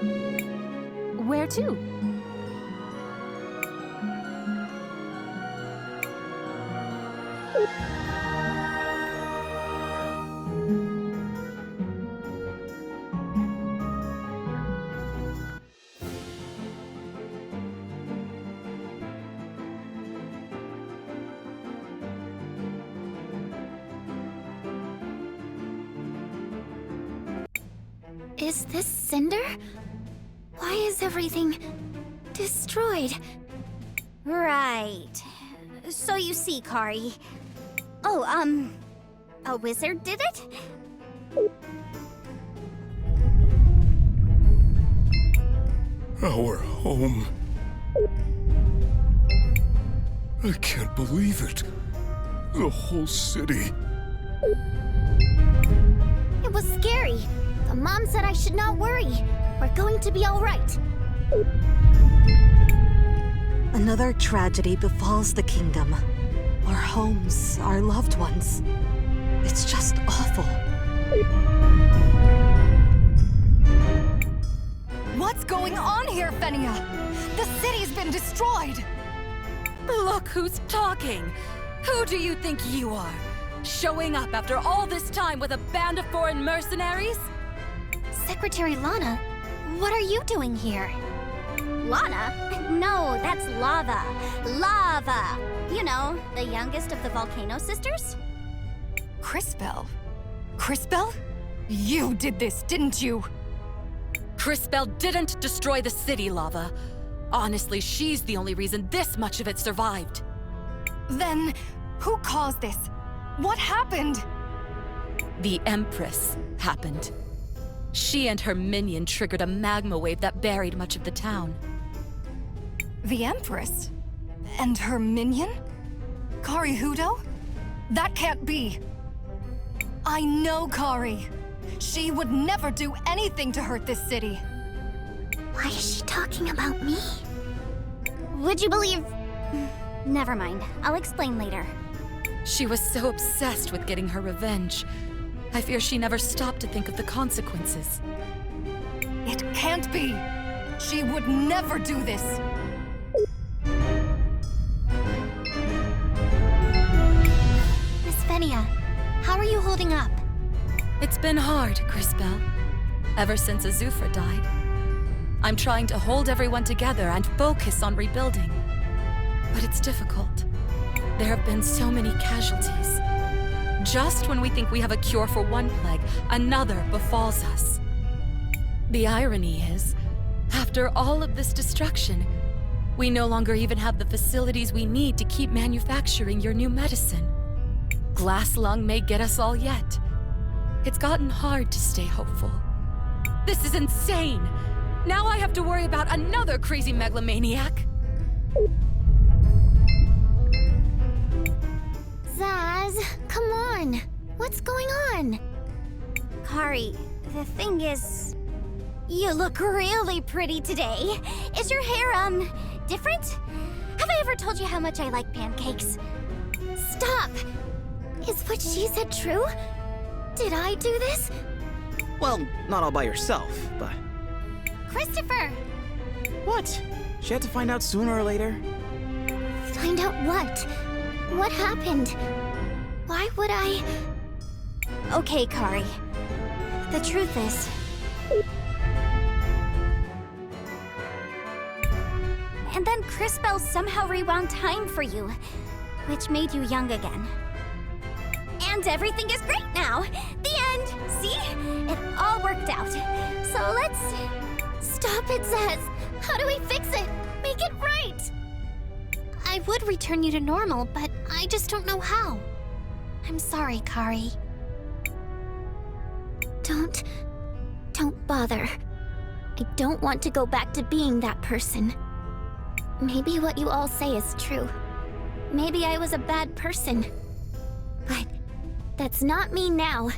Where to? Is this Cinder? Why is everything destroyed? Right. So you see, Kari. Oh, a wizard did it? Our home. I can't believe it. The whole city. It was scary. The mom said I should not worry. We're going to be all right. Another tragedy befalls the kingdom. Our homes, our loved ones. It's just awful. What's going on here, Fenia? The city's been destroyed! Look who's talking! Who do you think you are? Showing up after all this time with a band of foreign mercenaries? Secretary Lana, what are you doing here? Lana? No, that's Lava. Lava! You know, the youngest of the Volcano Sisters? Crisbell? Crisbell? You did this, didn't you? Crisbell didn't destroy the city, Lava. Honestly, she's the only reason this much of it survived. Then, who caused this? What happened? The Empress happened. She and her minion triggered a magma wave that buried much of the town. The Empress? And her minion? Kari Hudo? That can't be. I know Kari. She would never do anything to hurt this city. Why is she talking about me? Would you believe... Never mind. I'll explain later. She was so obsessed with getting her revenge. I fear she never stopped to think of the consequences. It can't be. She would never do this. Miss Fenia, how are you holding up? It's been hard, Crisbell. Ever since Azufra died. I'm trying to hold everyone together and focus on rebuilding. But it's difficult. There have been so many casualties. Just when we think we have a cure for one plague, another befalls us. The irony is, after all of this destruction, we no longer even have the facilities we need to keep manufacturing your new medicine. Glass lung may get us all yet. It's gotten hard to stay hopeful. This is insane! Now I have to worry about another crazy megalomaniac! Zaz, come on! What's going on? Kari, the thing is... You look really pretty today. Is your hair, different? Have I ever told you how much I like pancakes? Stop! Is what she said true? Did I do this? Well, not all by yourself, but... Christopher! What? She had to find out sooner or later. Find out what? What happened? Why would I... Okay, Kari. The truth is... And then Crisbell somehow rewound time for you, which made you young again. And everything is great now! The end! See? It all worked out. So let's... Stop it, Zaz! How do we fix it? Make it right! I would return you to normal, but I just don't know how. I'm sorry, Kari. Don't bother. I don't want to go back to being that person. Maybe what you all say is true. Maybe I was a bad person. But that's not me now.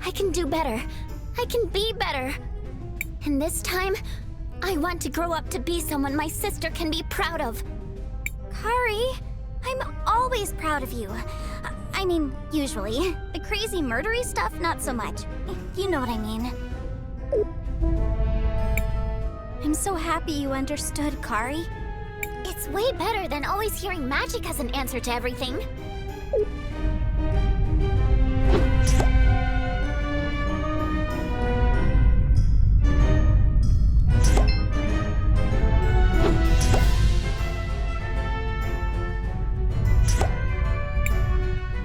I can do better. I can be better. And this time, I want to grow up to be someone my sister can be proud of. Kari, I'm always proud of you. I mean, usually. The crazy murdery stuff, not so much. You know what I mean. so happy you understood, Kari. It's way better than always hearing magic as an answer to everything.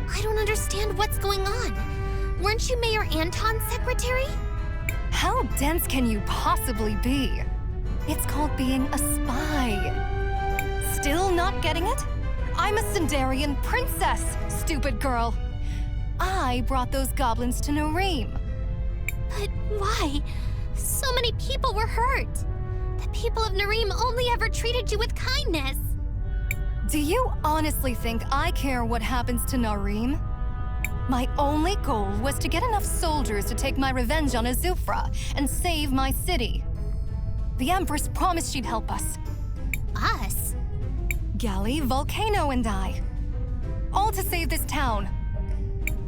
I don't understand what's going on. Weren't you Mayor Anton's secretary? How dense can you possibly be? It's called being a spy. Still not getting it? I'm a Cinderian princess, stupid girl. I brought those goblins to Nareem. But why? So many people were hurt. The people of Nareem only ever treated you with kindness. Do you honestly think I care what happens to Nareem? My only goal was to get enough soldiers to take my revenge on Azufra and save my city. The Empress promised she'd help us. Us? Galley, Volcano, and I. All to save this town.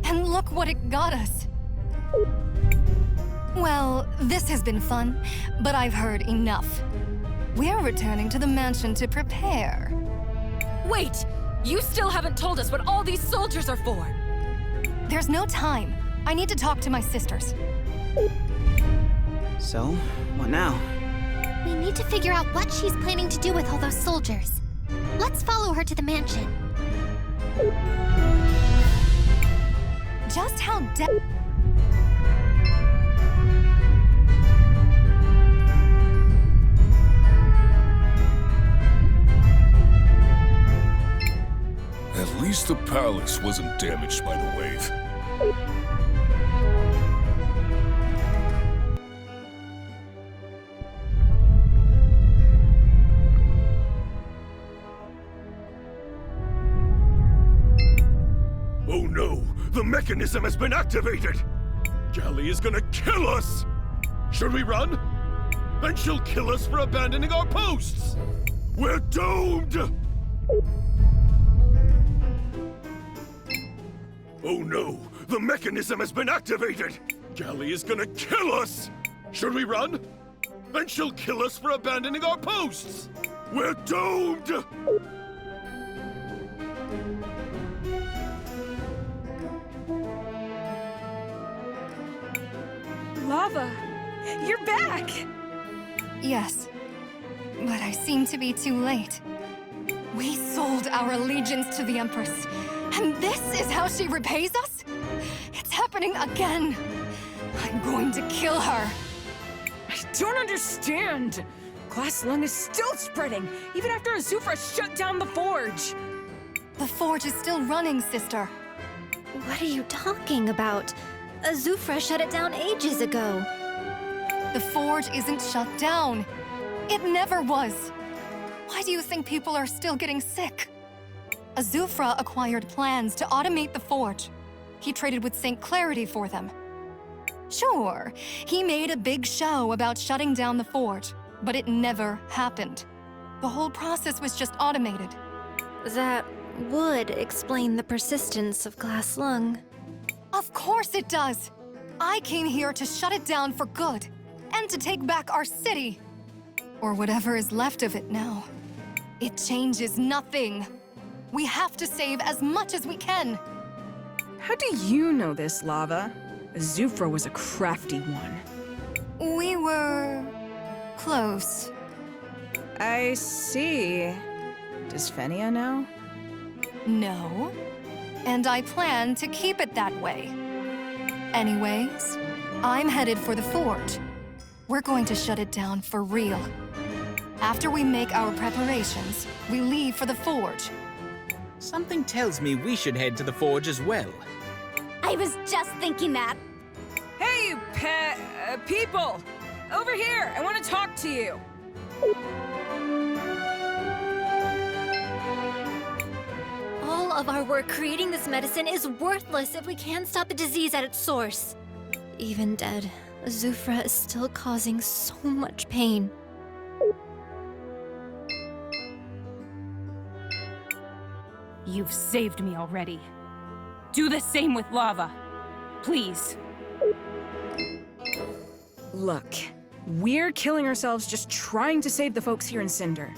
And look what it got us. Well, this has been fun, but I've heard enough. We're returning to the mansion to prepare. Wait! You still haven't told us what all these soldiers are for! There's no time. I need to talk to my sisters. So, what now? We need to figure out what she's planning to do with all those soldiers. Let's follow her to the mansion. Just how At least the palace wasn't damaged by the wave. Oh no! The mechanism has been activated! Galley is gonna kill us! Should we run? Then she'll kill us for abandoning our posts! We're doomed! Oh no! The mechanism has been activated! Galley is gonna kill us! Should we run? Then she'll kill us for abandoning our posts! We're doomed! Lava! You're back! Yes, but I seem to be too late. We sold our allegiance to the Empress, and this is how she repays us? It's happening again. I'm going to kill her. I don't understand! Glass lung is still spreading, even after Azufra shut down the forge! The forge is still running, sister. What are you talking about? Azufra shut it down ages ago. The forge isn't shut down. It never was. Why do you think people are still getting sick? Azufra acquired plans to automate the forge. He traded with St. Clarity for them. Sure, he made a big show about shutting down the forge, but it never happened. The whole process was just automated. That would explain the persistence of glass lung. Of course it does! I came here to shut it down for good, and to take back our city. Or whatever is left of it now. It changes nothing. We have to save as much as we can. How do you know this, Lava? Azufra was a crafty one. We were... close. I see. Does Fenia know? No. And I plan to keep it that way. Anyways, I'm headed for the forge. We're going to shut it down for real. After we make our preparations, we leave for the forge. Something tells me we should head to the forge as well. I was just thinking that. Hey, people! Over here! I want to talk to you! All of our work creating this medicine is worthless if we can't stop the disease at its source. Even dead, Azufra is still causing so much pain. You've saved me already. Do the same with Lava. Please. Look, We're killing ourselves just trying to save the folks here in Cinder.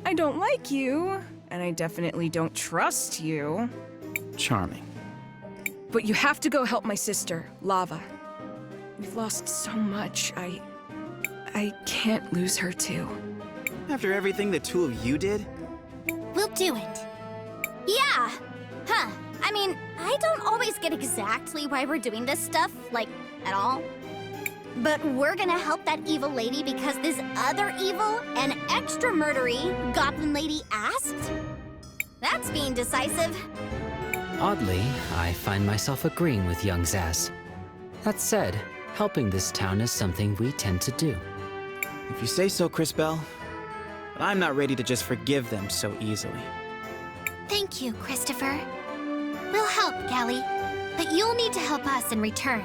I don't like you, and I definitely don't trust you. Charming. But you have to go help my sister, Lava. We've lost so much, I can't lose her too. After everything the two of you did? We'll do it. Yeah! Huh. I mean, I don't always get exactly why we're doing this stuff, like, at all. But we're gonna help that evil lady because this other evil and extra murdery goblin lady asked? That's being decisive. Oddly, I find myself agreeing with young Zaz. That said, helping this town is something we tend to do. If you say so, Cris Bell. But I'm not ready to just forgive them so easily. Thank you, Christopher. We'll help, Gally. But you'll need to help us in return.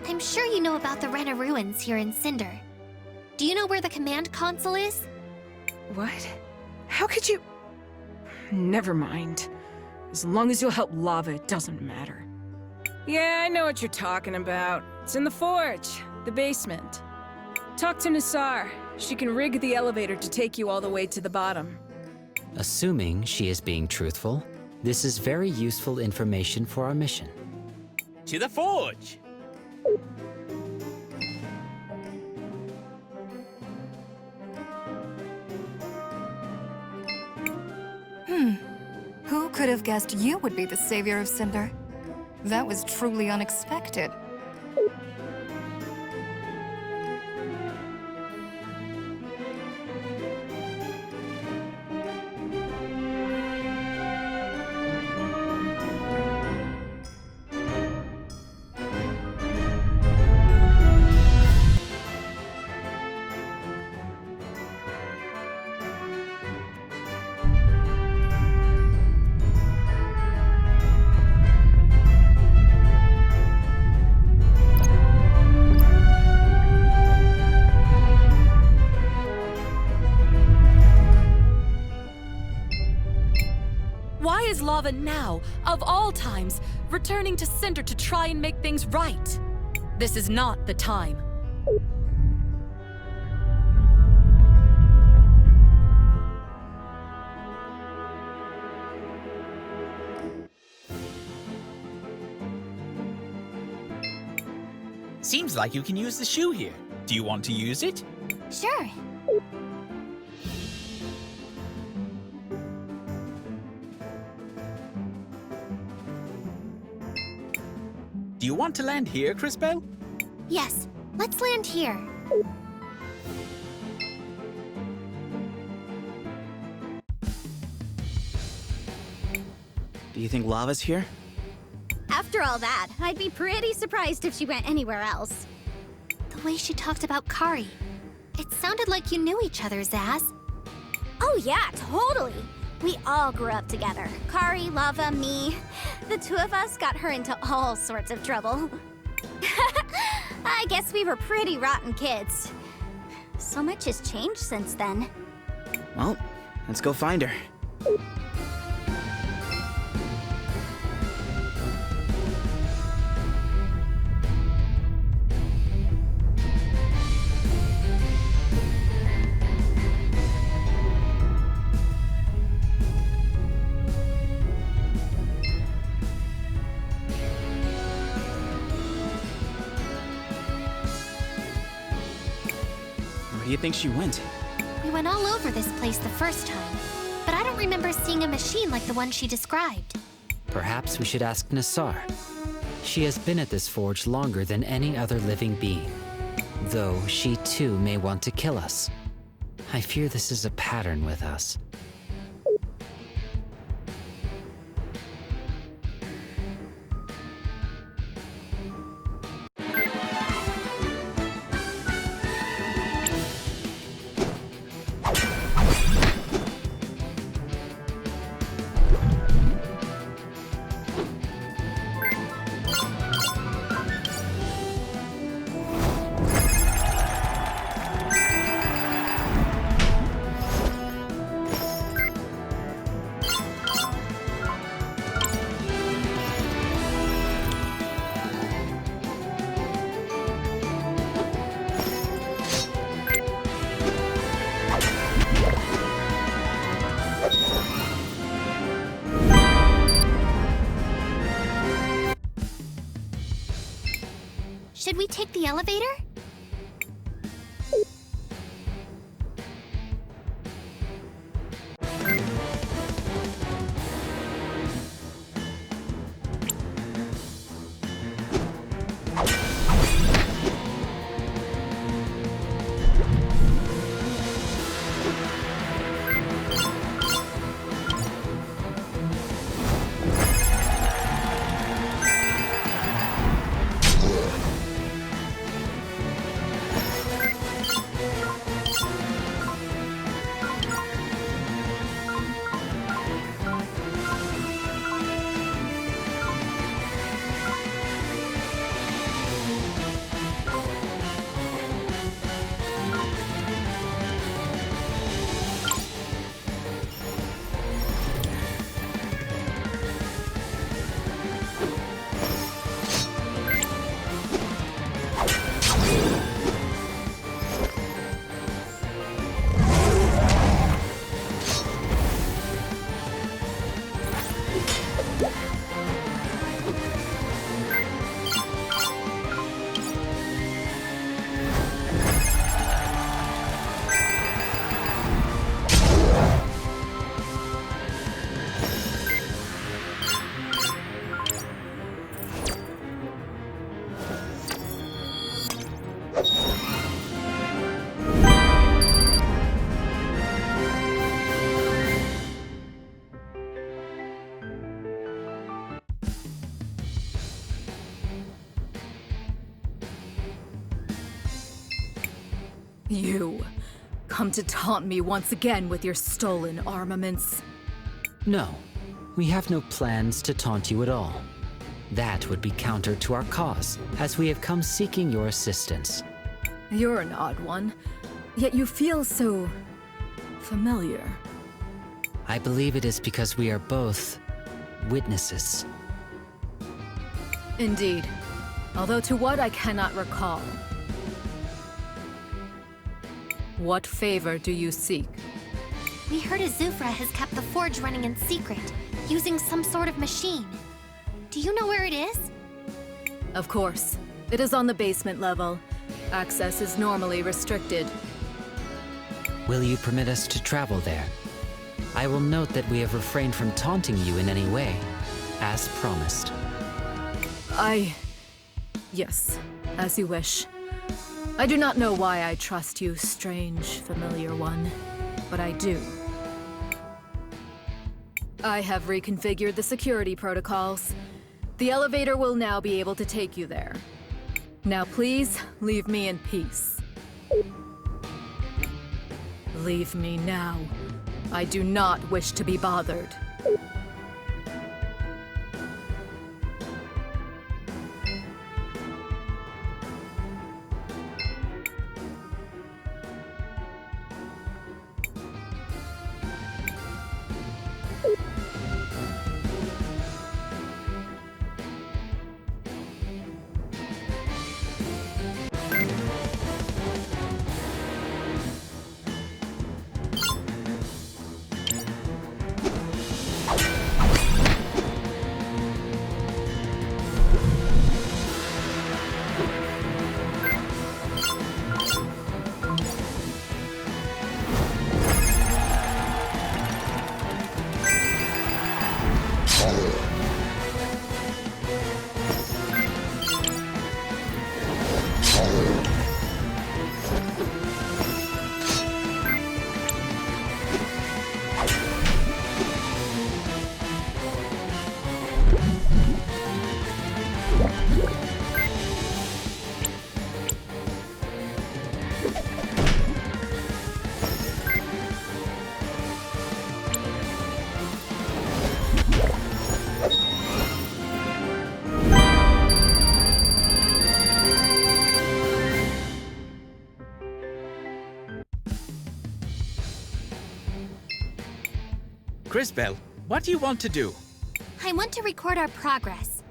I'm sure you know about the Rena ruins here in Cinder. Do you know where the command console is? What? How could you... Never mind. As long as you'll help Lava, it doesn't matter. Yeah, I know what you're talking about. It's in the forge, the basement. Talk to Nassar. She can rig the elevator to take you all the way to the bottom. Assuming she is being truthful, this is very useful information for our mission. To the forge! Who could have guessed you would be the savior of Cinder? That was truly unexpected. Why is Lava now, of all times, returning to Cinder to try and make things right? This is not the time. Seems like you can use the shoe here. Do you want to use it? Sure. Do you want to land here, Cris Bell? Yes, let's land here. Do you think Lava's here? After all that, I'd be pretty surprised if she went anywhere else. The way she talked about Kari, it sounded like you knew each other, Zaz. Oh yeah, totally. We all grew up together. Kari, Lava, me. The two of us got her into all sorts of trouble. I guess we were pretty rotten kids. So much has changed since then. Well, let's go find her. Where do you think she went? We went all over this place the first time, but I don't remember seeing a machine like the one she described. Perhaps we should ask Nassar. She has been at this forge longer than any other living being, though she too may want to kill us. I fear this is a pattern with us. Should we take the elevator? You come to taunt me once again with your stolen armaments. No, we have no plans to taunt you at all. That would be counter to our cause, as we have come seeking your assistance. You're an odd one, yet you feel so familiar. I believe it is because we are both witnesses. Indeed, although to what I cannot recall. What favor do you seek? We heard Azufra has kept the forge running in secret, using some sort of machine. Do you know where it is? Of course. It is on the basement level. Access is normally restricted. Will you permit us to travel there? I will note that we have refrained from taunting you in any way, as promised. Yes, as you wish. I do not know why I trust you, strange, familiar one, but I do. I have reconfigured the security protocols. The elevator will now be able to take you there. Now please, leave me in peace. Leave me now. I do not wish to be bothered. Crisbell, what do you want to do? I want to record our progress.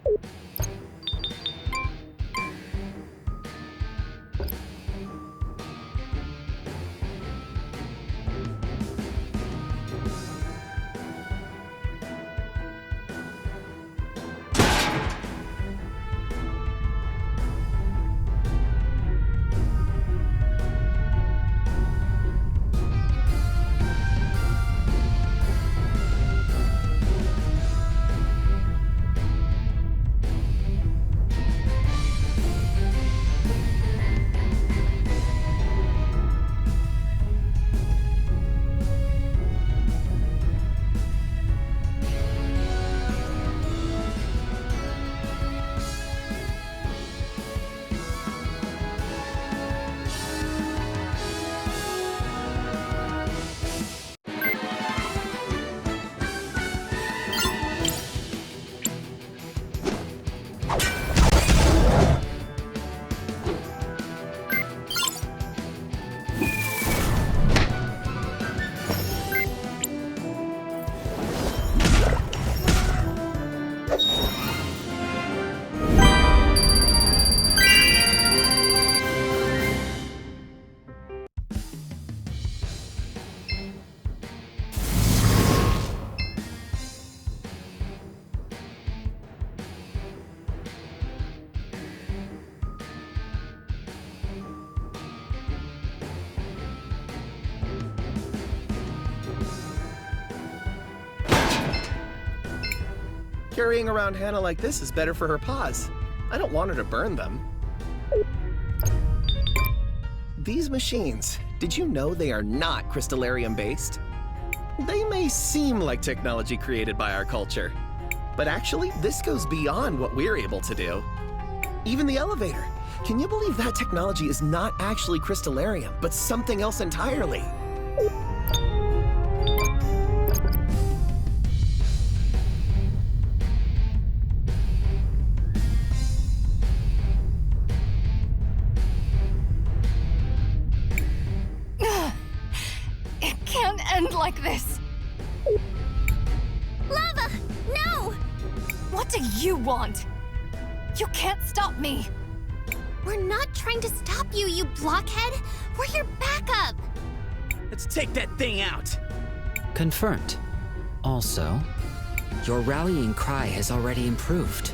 Carrying around Hannah like this is better for her paws. I don't want her to burn them. These machines, did you know they are not crystallarium-based? They may seem like technology created by our culture, but actually, this goes beyond what we're able to do. Even the elevator. Can you believe that technology is not actually crystallarium, but something else entirely? It can't end like this! Lava! No! What do you want? You can't stop me! We're not trying to stop you, you blockhead! We're your backup! Let's take that thing out! Confirmed. Also, your rallying cry has already improved.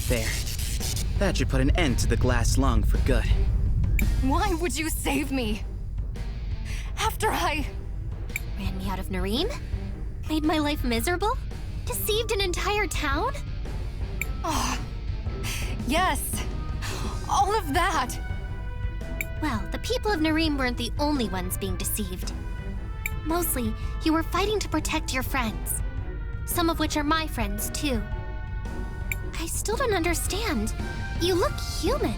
There. That should put an end to the glass lung for good. Why would you save me? After I... Ran me out of Nareem? Made my life miserable? Deceived an entire town? Oh, yes. All of that. Well, the people of Nareem weren't the only ones being deceived. Mostly, you were fighting to protect your friends. Some of which are my friends, too. I still don't understand. You look human.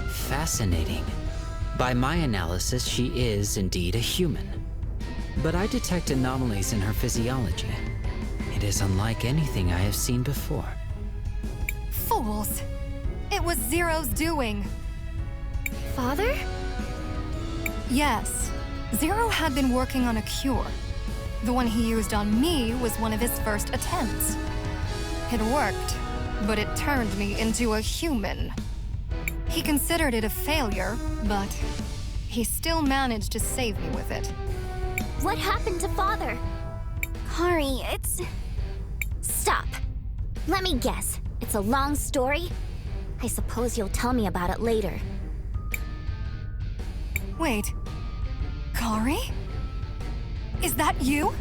Fascinating. By my analysis, she is indeed a human. But I detect anomalies in her physiology. It is unlike anything I have seen before. Fools. It was Zero's doing. Father? Yes. Zero had been working on a cure. The one he used on me was one of his first attempts. It worked, but it turned me into a human. He considered it a failure, but he still managed to save me with it. What happened to Father? Kari, it's... Stop. Let me guess. It's a long story? I suppose you'll tell me about it later. Wait. Kari? Is that you?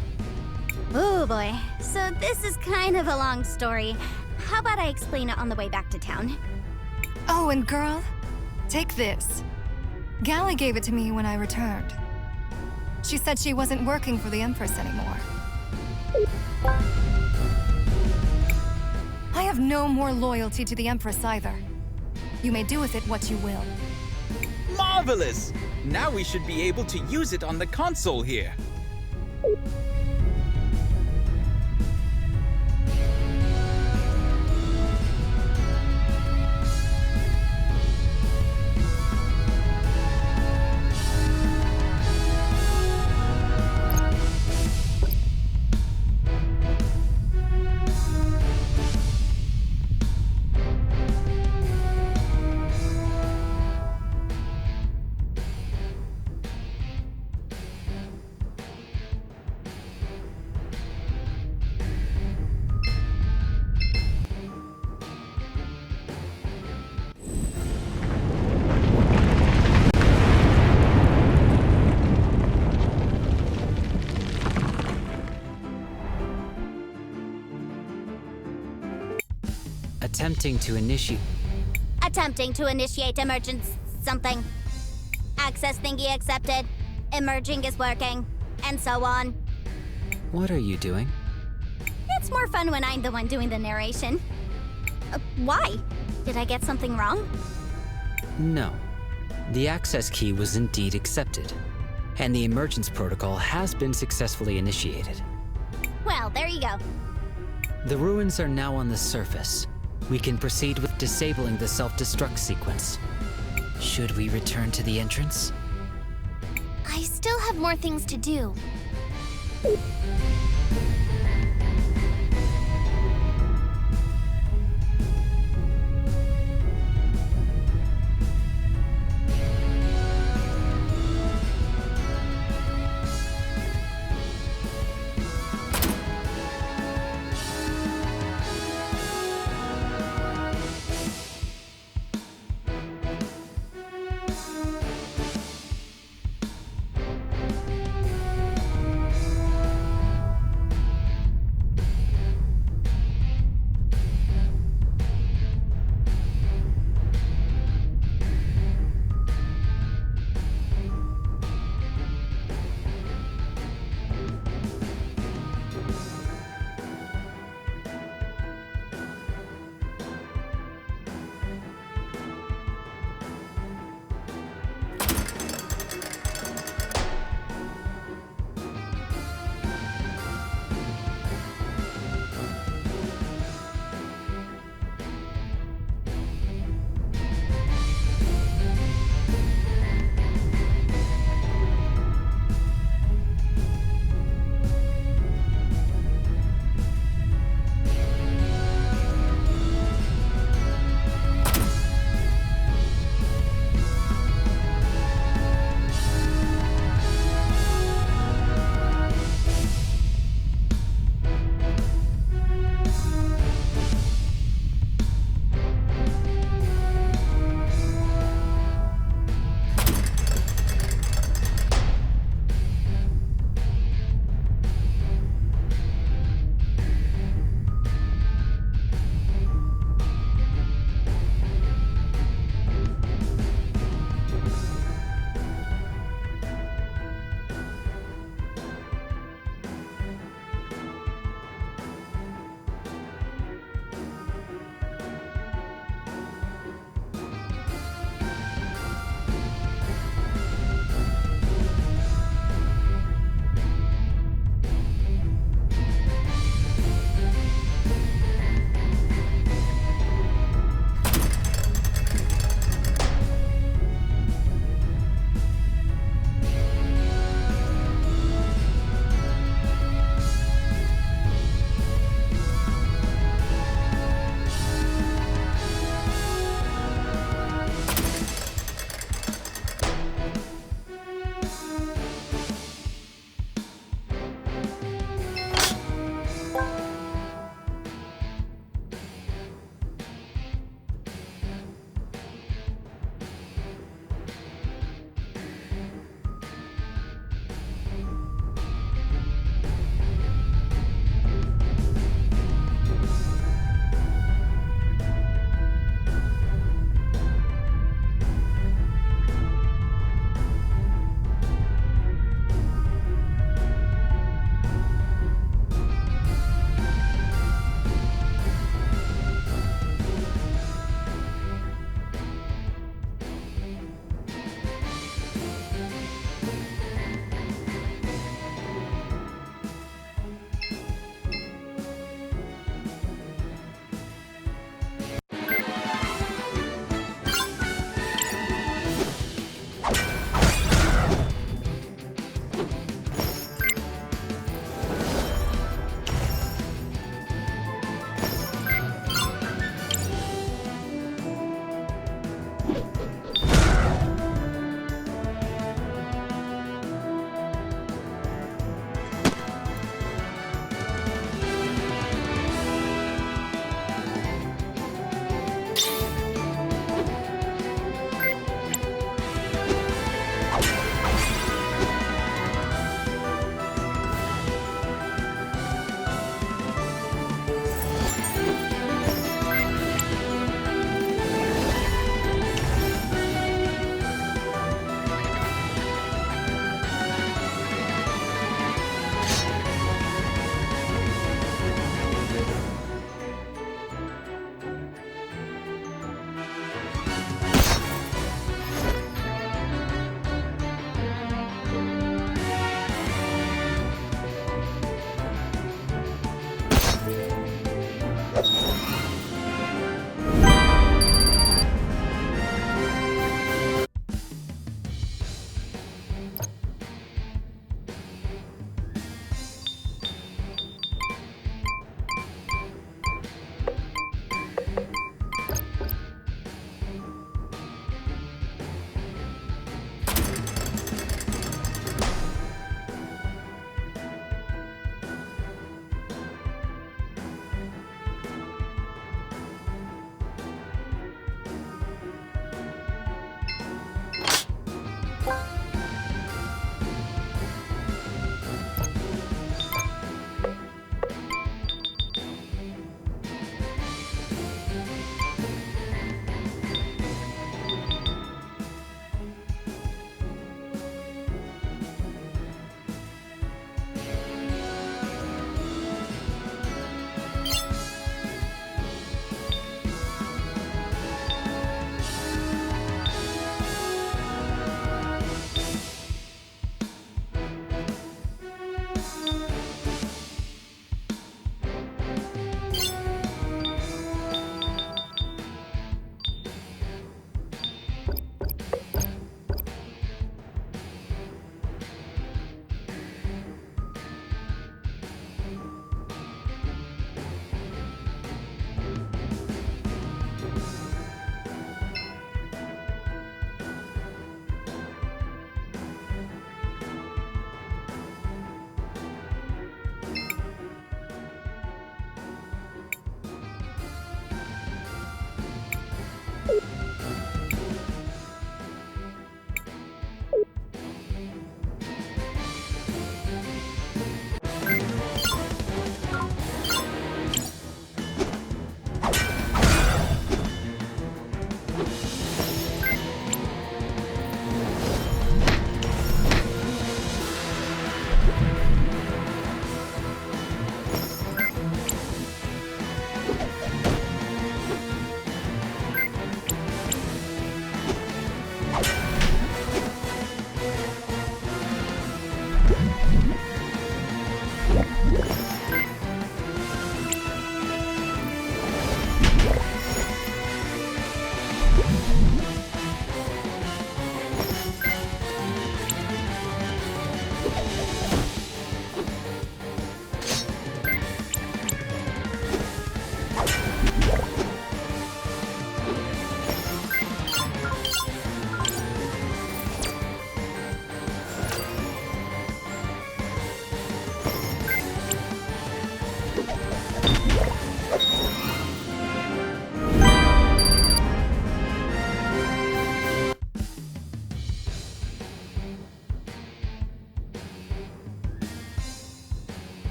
Oh boy. So this is kind of a long story. How about I explain it on the way back to town? Oh, and girl, take this. Gally gave it to me when I returned. She said she wasn't working for the Empress anymore. I have no more loyalty to the Empress either. You may do with it what you will. Marvelous! Now we should be able to use it on the console here. Attempting to initiate emergence something. Access thingy accepted. Emerging is working. And so on. What are you doing? It's more fun when I'm the one doing the narration. Why? Did I get something wrong? No. The access key was indeed accepted, and the emergence protocol has been successfully initiated. Well, there you go. The ruins are now on the surface. We can proceed with disabling the self-destruct sequence. Should we return to the entrance? I still have more things to do.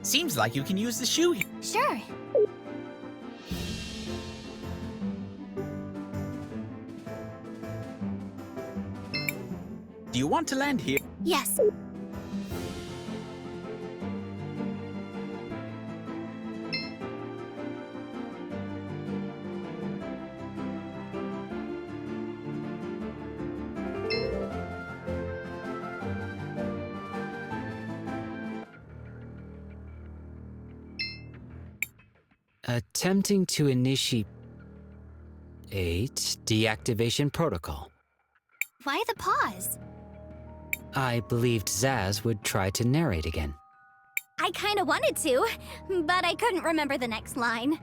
Seems like you can use the shoe here. Sure. Do you want to land here? Yes. Attempting to initiate... 8, Deactivation Protocol. Why the pause? I believed Zaz would try to narrate again. I kinda wanted to, but I couldn't remember the next line.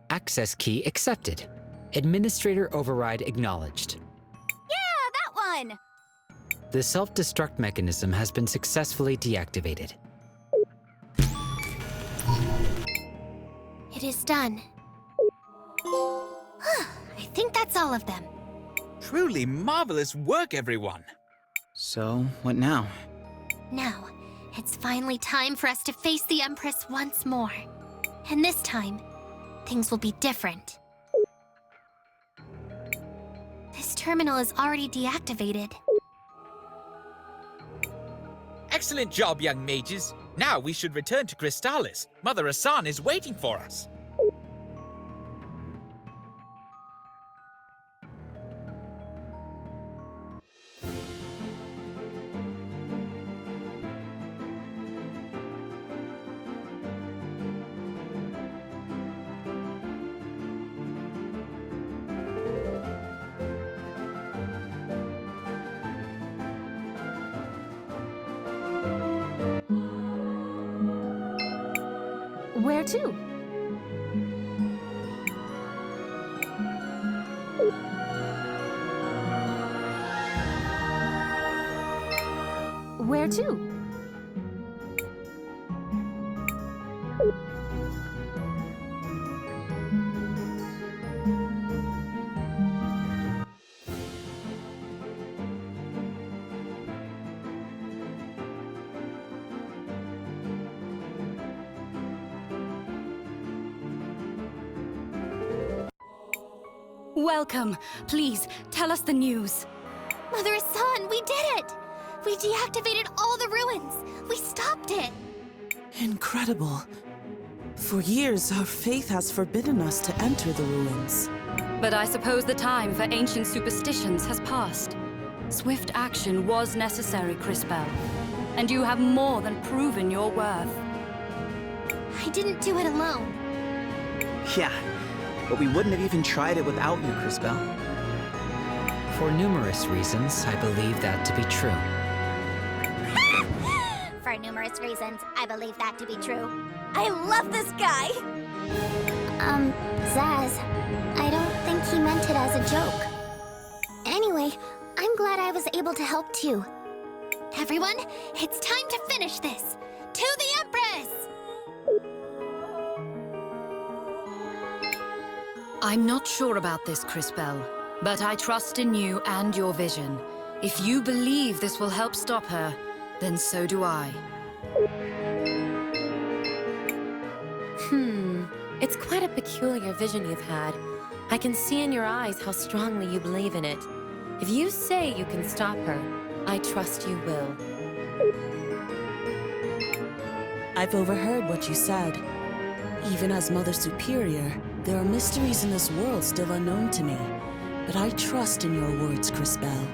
Access key accepted. Administrator override acknowledged. Yeah, that one! The self-destruct mechanism has been successfully deactivated. It is done. I think that's all of them. Truly marvelous work, everyone. So, what now? Now, it's finally time for us to face the Empress once more. And this time, things will be different. This terminal is already deactivated. Excellent job, young mages. Now we should return to Crystalis. Mother Asan is waiting for us. Where to? Where to? Welcome. Please, tell us the news. Mother Asan, we did it! We deactivated all the ruins! We stopped it! Incredible. For years, our faith has forbidden us to enter the ruins. But I suppose the time for ancient superstitions has passed. Swift action was necessary, Cris Bell. And you have more than proven your worth. I didn't do it alone. Yeah, but we wouldn't have even tried it without you, Cris Bell. For numerous reasons, I believe that to be true. For numerous reasons, I believe that to be true. I love this guy! Zaz, I don't think he meant it as a joke. Anyway, I'm glad I was able to help too. Everyone, it's time to finish this! To the Empress! I'm not sure about this, Cris Bell, but I trust in you and your vision. If you believe this will help stop her, then so do I. It's quite a peculiar vision you've had. I can see in your eyes how strongly you believe in it. If you say you can stop her, I trust you will. I've overheard what you said. Even as Mother Superior, there are mysteries in this world still unknown to me. But I trust in your words, Cris Bell.